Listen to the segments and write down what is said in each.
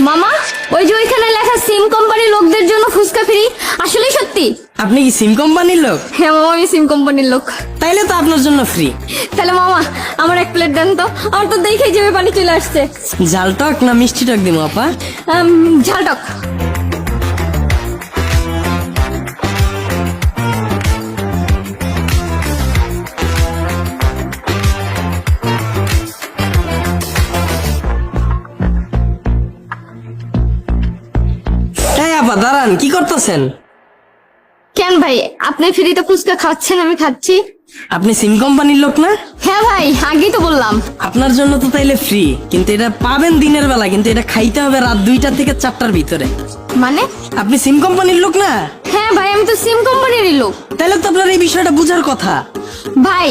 মামা, ওই যে ওইখানে লেখা সিম কোম্পানির লোকদের জন্য ফুচকা ফ্রি, আসলেই সত্যি? আপনি কি সিম কোম্পানির লোক? হ্যাঁ মামা, আমি সিম কোম্পানির লোক। তাইলে তো আপনার জন্য ফ্রি। তাহলে মামা আমার এক প্লেট দেন তো, আমার তো দেখেই জিভে পানি চলে আসছে। ঝাল টক না মিষ্টি টক দিব আপা? ঝাল টক। এই আপা দাঁড়ান, কি করতেছেন? কেন ভাই, আপনি ফ্রিতে ফুচকা খাচ্ছেন, আমি খাচ্ছি। আপনি সিম কোম্পানির লোক না? হ্যাঁ ভাই, আগেই তো বললাম। আপনার জন্য তো তাইলে ফ্রি, কিন্তু এটা পাবেন দিনের বেলা, কিন্তু এটা খাইতে হবে রাত 2টা থেকে 4টার ভিতরে। মানে? আপনি সিম কোম্পানির লোক না? হ্যাঁ ভাই, আমি তো সিম কোম্পানিরই লোক। তাহলে তো আপনার এই বিষয়টা বুঝার কথা। ভাই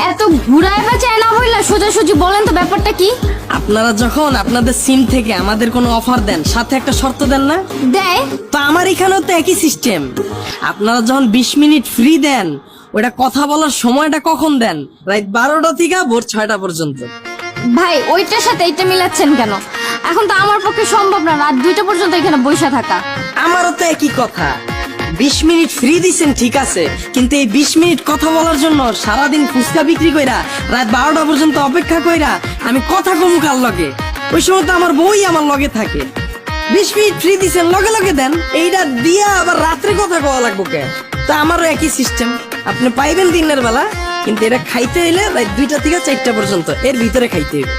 এত ঘুরায় বেচায় না হইলা সোজাসুজি বলেন তো ব্যাপারটা কি? আপনারা যখন আপনাদের সিম থেকে আমাদের কোনো অফার দেন, সাথে একটা শর্ত দেন না? দেয়। তো আমার এখানেও তো একই সিস্টেম। আপনারা যখন 20 মিনিট ফ্রি দেন, ওটা কথা বলার সময়টা কখন দেন? রাত 12টা থেকে ভোর 6টা পর্যন্ত। ভাই ওইটার সাথে এইটা মিলাচ্ছেন কেন? এখন তো আমার পক্ষে সম্ভব না রাত 2টা পর্যন্ত এখানে বসে থাকা। আমারও তো একই কথা। 20 মিনিট ফ্রি দিচ্ছেন ঠিক আছে, কিন্তু এই 20 মিনিট কথা বলার জন্য সারাদিন ফুচকা বিক্রি কইরা রাত 12টা পর্যন্ত অপেক্ষা কইরা আমি কথা কমু কার লগে? ওই সময় তো আমার বই আমার লগে থাকে। 20 মিনিট ফ্রি দিচ্ছেন, লগে লগে দেন। এইটা দিয়া আবার রাত্রে কথা কওয়া লাগবো কে? তা আমারও একই সিস্টেম। আপনি পাইবেন দিনের বেলা, কিন্তু এটা খাইতে হইলে রাত 2টা থেকে 4টা পর্যন্ত, এর ভিতরে খাইতে হইবে।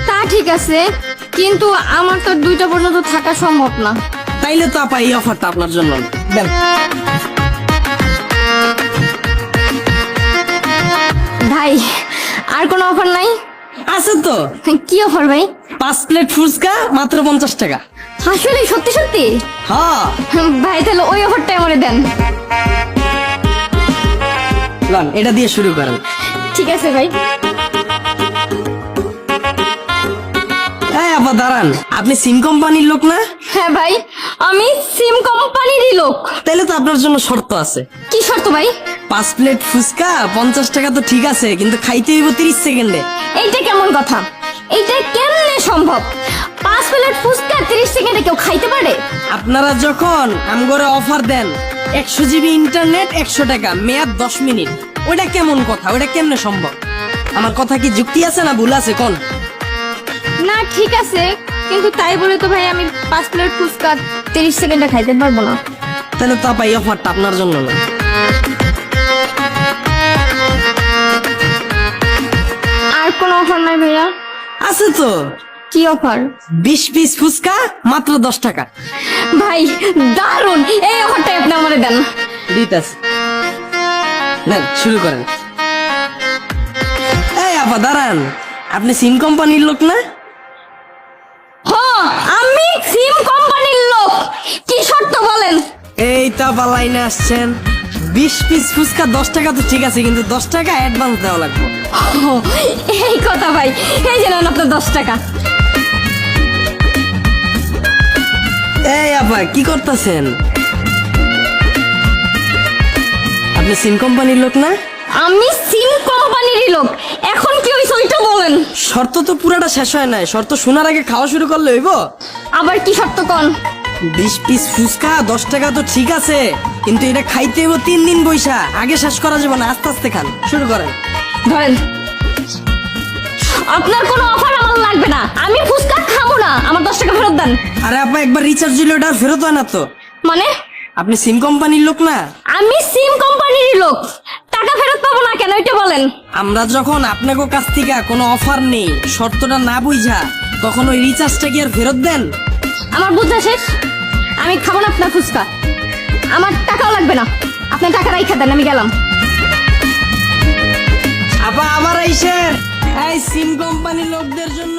তা ঠিক আছে, কিন্তু আমার তো 2টা পর্যন্ত থাকা সম্ভব না। তাইলে তো আপা এই অফারটা আপনার জন্য না। দেন। ভাই আর কোনো অফার নাই? আছে তো। কি অফার ভাই? 5 প্লেট ফুচকা মাত্র 50 টাকা। আসলে সত্যি সত্যি? হ্যাঁ। ভাই তাহলে ওই অফারটাই আমারে দেন। লন, এটা দিয়ে শুরু করেন। ঠিক আছে ভাই। এই আপা দাঁড়ান, আপনি সিম কোম্পানির লোক না? হ্যাঁ ভাই, আমি সিম কোম্পানিরই লোক। তাইলে তো আপনার জন্য শর্ত আছে। কি শর্ত ভাই? 5 প্লেট ফুচকা 50 টাকা তো ঠিক আছে, কিন্তু খাইতে হইব 30 সেকেন্ডে। এইটা কেমন কথা? এইটা কেমনে সম্ভব? 5 প্লেট ফুচকা 30 সেকেন্ডে কেউ খাইতে পারে? আপনারা যখন আমগরে অফার দেন 100 জিবি ইন্টারনেট 100 টাকা, মেয়াদ 10 মিনিট, ওইটা কেমন কথা? ওইটা কেমনে সম্ভব? আমার কথা কি যুক্তি আছে না ভুল আছে কোন? না ঠিক আছে, কিন্তু তাই বলে তো ভাই আমি 5 প্লেট ফুচকা 30 সেকেন্ডে খাইতে পারবো না। তাহলে তো আপা এই অফারটা আপনার জন্য না। আর কোনো অফার নাই ভাইয়া? আছে তো। কি অফার? 20 পিস ফুচকা মাত্র 10 টাকা। ভাই দারুন, এই অফারটাই আপনি আমারে দেন। দিতাছি। নেন শুরু করেন। এই আপা দাঁড়ান, আপনি সিম কোম্পানির লোক না? হ্যাঁ, আমি সিম কোম্পানির লোক। কি শর্ত বলেন? এই তো পালাইনে আসছেন। 20 পিস ফুচকা 10 টাকা তো ঠিক আছে, কিন্তু 10 টাকা অ্যাডভান্স দেওয়া লাগবে। ও, এই কথা ভাই, এই যে নেন আপনার 10 টাকা। এই আপা কি করতেছেন? আপনি সিম কোম্পানির লোক না? আমি সিম কোম্পানিরই লোক। এখন কি হইছে ওইটা বলেন। শর্ত তো পুরাটা শেষ হয় নাই, শর্ত শোনার আগে খাওয়া শুরু করলে হইব? আবার কি শর্ত কোন? 20 পিস ফুচকা 10 টাকা তো ঠিক আছে, কিন্তু এটা খাইতে হইব 3 দিন বইসা। আগে শেষ করা যাবে না, আস্তে আস্তে খান। শুরু করেন। ধরেন, আপনার কোনো অফার আমার লাগবে না, আমি ফুচকা খাবো না, আমার 10 টাকা ফেরত দেন। আরে আপা একবার রিচার্জ দিলে ওটা আর ফেরত হয় না তো। মানে? আপনি সিম কোম্পানির লোক না? আমি সিম কোম্পানিরই লোক, টাকা ফেরত পাবো না কেন এটা বলেন। আমরা যখন আপনাকে কাছ থেকে কোনো অফার নেই, শর্তটা না বুঝা, তখন ওই রিচার্জটা কি আর ফেরত দেন? আমার বুঝা শেষ, আমি খাবো না আপনার ফুচকা, আমার টাকাও লাগবে না, আপনার টাকা রাইখা দেন, আমি গেলাম। আপা আবার আইসেন। এই সিম কোম্পানির লোকদের জন্য